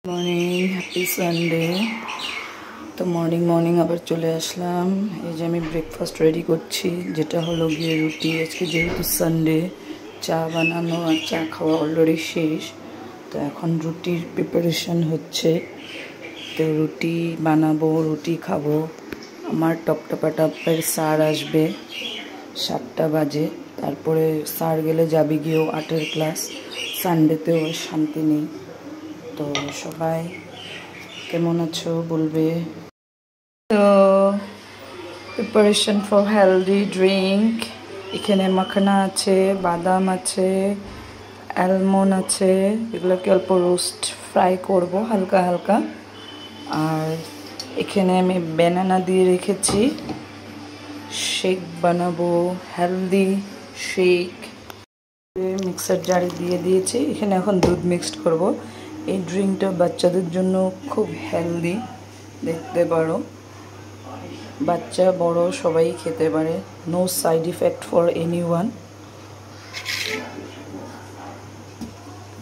Morning, happy Sunday. তো morning আবার চলে আসলাম। এই যে আমি ব্রেকফাস্ট রেডি করছি, যেটা হলো গিয়ে রুটি। আজকে যেহেতু সানডে, চা বানানো আর চা খাওয়া অলরেডি শেষ। তো এখন রুটির প্রিপারেশন হচ্ছে। তো রুটি বানাবো, রুটি খাবো। আমার টপের স্যার আসবে 7টা বাজে। তারপরে স্যার গেলে যাবে গিয়েও 8-এর ক্লাস। সানডেতেও শান্তি নেই। তো সবাই কেমন আছো বলবে। তো প্রিপারেশন ফর হেলদি ড্রিঙ্ক, এখানে মাখানা আছে, বাদাম আছে, অ্যালমন্ড আছে। এগুলোকে অল্প রোস্ট ফ্রাই করব হালকা হালকা। আর এখানে আমি ব্যানানা দিয়ে রেখেছি, শেক বানাবো, হেলদি শেক। মিক্সার জারে দিয়ে দিয়েছি। এখানে এখন দুধ মিক্সড করব। এই ড্রিঙ্কটা বাচ্চাদের জন্য খুব হেলদি, দেখতে পারো। বাচ্চা বড় সবাই খেতে পারে, no side effect for anyone.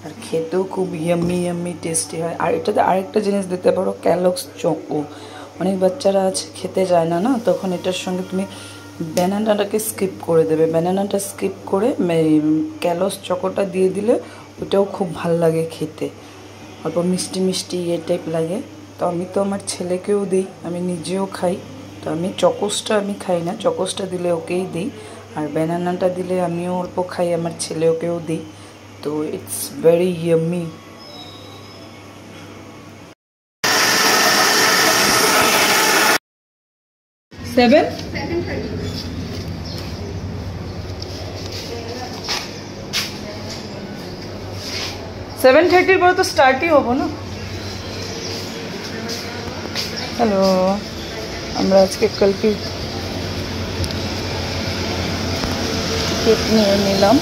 আর খেতেও খুব ইয়াম্মি টেস্টি হয়। আর এটাতে আরেকটা জিনিস দিতে পারো, ক্যালগস চকো। অনেক বাচ্চারা আছে খেতে যায় না, তখন এটার সঙ্গে তুমি ব্যানানাটাকে স্কিপ করে দেবে। ব্যানানাটা স্কিপ করে ক্যালগস চকোটা দিয়ে দিলে ওটাও খুব ভাল লাগে খেতে। অল্প মিষ্টি টাইপ লাগে। তো আমি তো আমার ছেলেকেও দিই, আমি নিজেও খাই। তো আমি চকোসটা খাই না, চকোসটা দিলে ওকেই দিই। আর ব্যানানাটা দিলে আমিও অল্প খাই, আমার ছেলেকেও দিই। তো ইটস ভেরি ইয়াম্মি। সেভেন 7:30 পরে তো স্টার্টই হবো না। হ্যালো, আমরা আজকে কালকে টিকিট নিয়ে নিলাম।